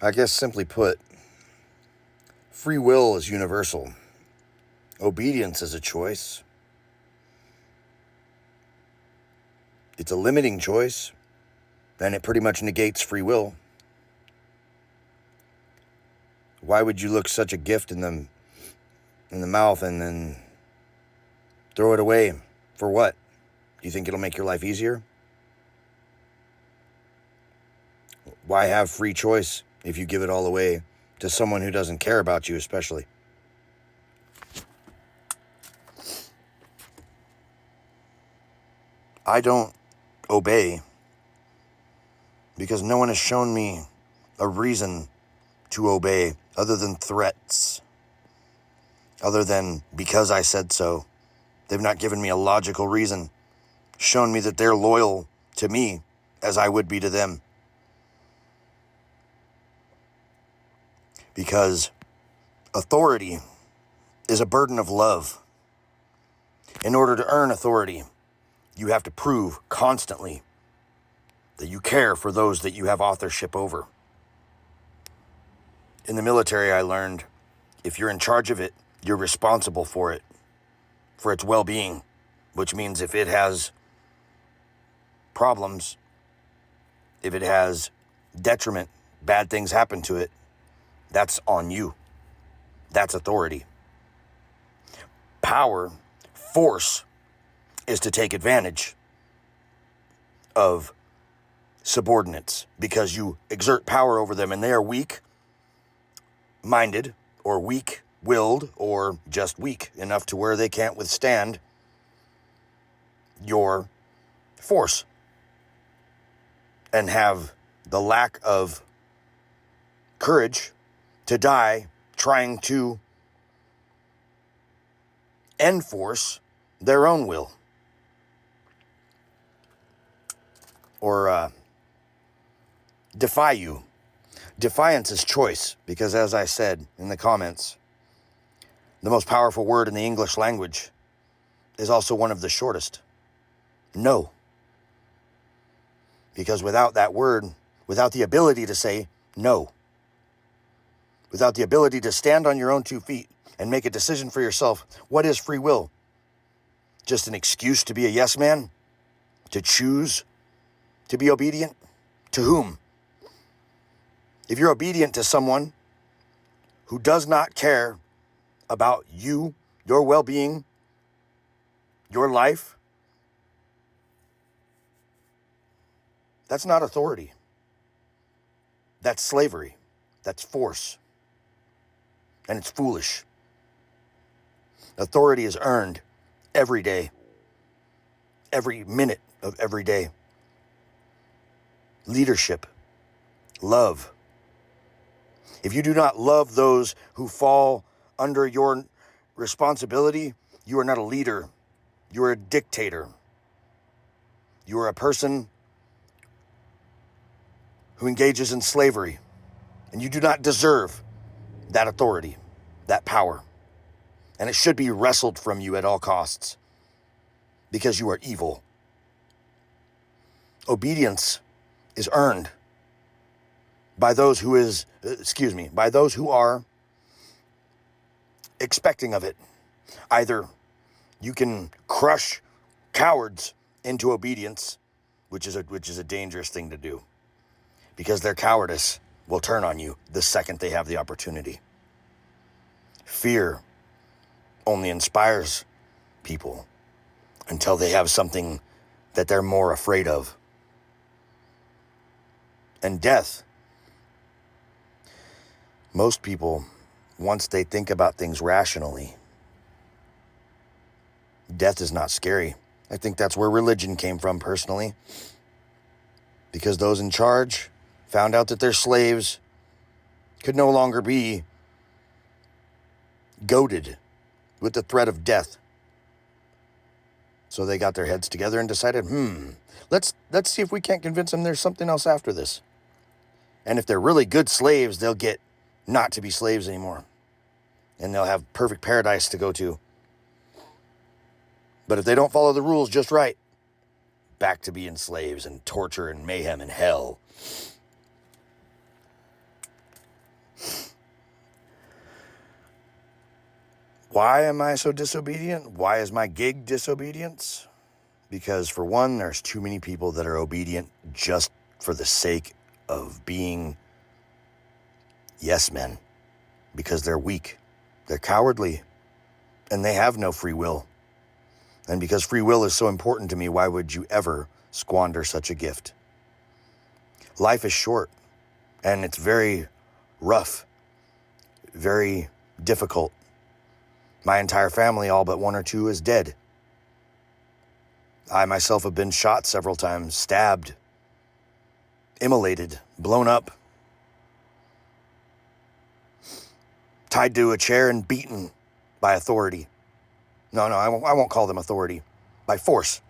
I guess simply put, free will is universal. Obedience is a choice. It's a limiting choice, and it pretty much negates free will. Why would you look such a gift in the mouth and then throw it away? For what? Do you think it'll make your life easier? Why have free choice if you give it all away to someone who doesn't care about you, especially? I don't obey because no one has shown me a reason to obey other than threats, other than because I said so. They've not given me a logical reason, shown me that they're loyal to me as I would be to them. Because authority is a burden of love. In order to earn authority, you have to prove constantly that you care for those that you have authorship over. In the military, I learned if you're in charge of it, you're responsible for it, for its well-being, which means if it has problems, if it has detriment, bad things happen to it, that's on you. That's authority. Power, force, is to take advantage of subordinates because you exert power over them and they are weak-minded or weak-willed or just weak enough to where they can't withstand your force and have the lack of courage to die trying to enforce their own will or defy you. Defiance is choice because, as I said in the comments, the most powerful word in the English language is also one of the shortest. No. Because without that word, without the ability to say no, without the ability to stand on your own 2 feet and make a decision for yourself, what is free will? Just an excuse to be a yes man? To choose to be obedient? To whom? If you're obedient to someone who does not care about you, your well-being, your life, that's not authority. That's slavery. That's force. And it's foolish. Authority is earned every day, every minute of every day. Leadership, love. If you do not love those who fall under your responsibility, you are not a leader. You are a dictator. You are a person who engages in slavery, and you do not deserve that authority, that power. And it should be wrestled from you at all costs because you are evil. Obedience is earned by those who are expecting of it. Either you can crush cowards into obedience, which is a dangerous thing to do, because their cowardice will turn on you the second they have the opportunity. Fear only inspires people until they have something that they're more afraid of. And death. Most people, once they think about things rationally, death is not scary. I think that's where religion came from personally. Because those in charge found out that their slaves could no longer be goaded with the threat of death. So they got their heads together and decided, let's see if we can't convince them there's something else after this. And if they're really good slaves, they'll get not to be slaves anymore. And they'll have perfect paradise to go to. But if they don't follow the rules just right, back to being slaves and torture and mayhem and hell. Why am I so disobedient? Why is my gig disobedience? Because for one, there's too many people that are obedient just for the sake of being yes men, because they're weak, they're cowardly, and they have no free will. And because free will is so important to me, why would you ever squander such a gift? Life is short, and it's very rough, very difficult. My entire family, all but one or two, is dead. I myself have been shot several times, stabbed, immolated, blown up, tied to a chair and beaten by authority. No, I won't call them authority. By force.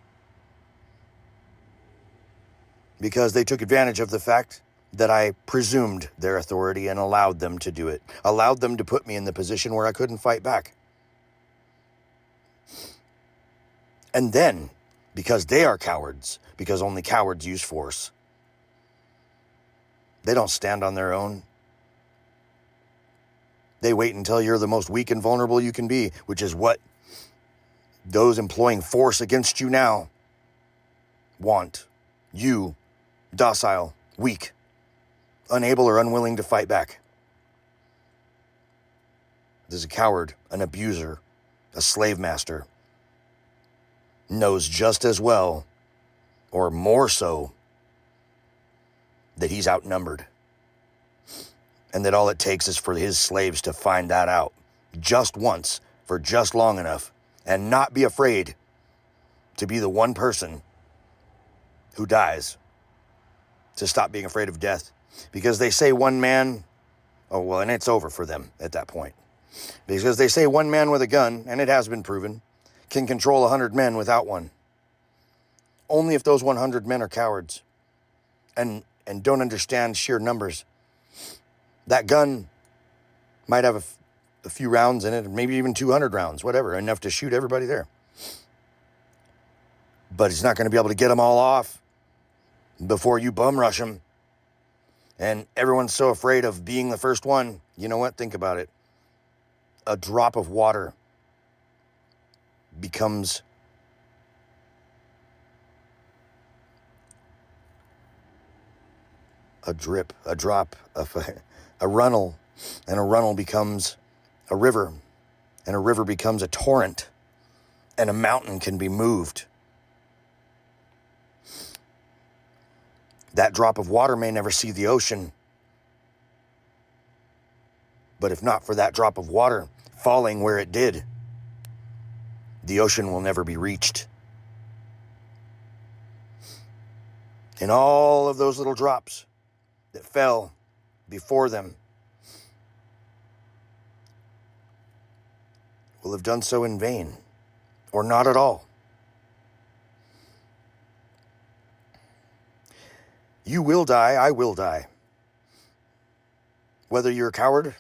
Because they took advantage of the fact that I presumed their authority and allowed them to do it. Allowed them to put me in the position where I couldn't fight back. And then, because they are cowards, because only cowards use force, they don't stand on their own. They wait until you're the most weak and vulnerable you can be, which is what those employing force against you now want. You, docile, weak, unable or unwilling to fight back. There's a coward, an abuser, a slave master, knows just as well, or more so, that he's outnumbered. And that all it takes is for his slaves to find that out just once, for just long enough, and not be afraid to be the one person who dies, to stop being afraid of death. Because they say one man, oh well, and it's over for them at that point. Because they say one man with a gun, and it has been proven, can control 100 men without one. Only if those 100 men are cowards and don't understand sheer numbers. That gun might have a few rounds in it, maybe even 200 rounds, whatever, enough to shoot everybody there. But it's not going to be able to get them all off before you bum rush them. And everyone's so afraid of being the first one. You know what? Think about it. A drop of water becomes a drip, a drop, a runnel, and a runnel becomes a river, and a river becomes a torrent, and a mountain can be moved. That drop of water may never see the ocean, but if not for that drop of water falling where it did, the ocean will never be reached. And all of those little drops that fell before them will have done so in vain, or not at all. You will die, I will die. Whether you're a coward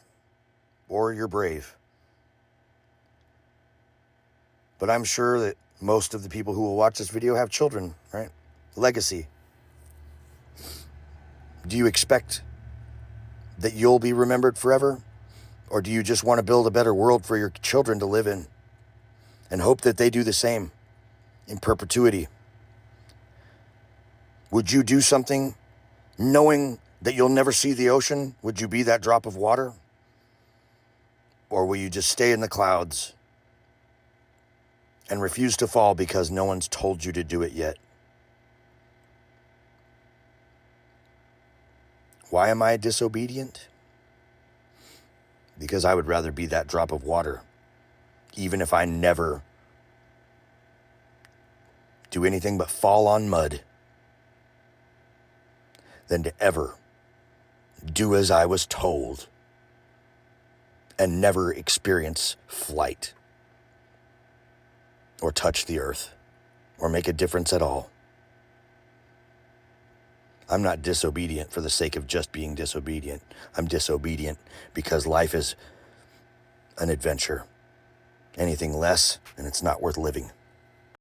or you're brave. But I'm sure that most of the people who will watch this video have children, right? Legacy. Do you expect that you'll be remembered forever? Or do you just want to build a better world for your children to live in and hope that they do the same in perpetuity? Would you do something knowing that you'll never see the ocean? Would you be that drop of water? Or will you just stay in the clouds and refuse to fall because no one's told you to do it yet? Why am I disobedient? Because I would rather be that drop of water, even if I never do anything but fall on mud, than to ever do as I was told and never experience flight or touch the earth or make a difference at all. I'm not disobedient for the sake of just being disobedient. I'm disobedient because life is an adventure. Anything less, and it's not worth living.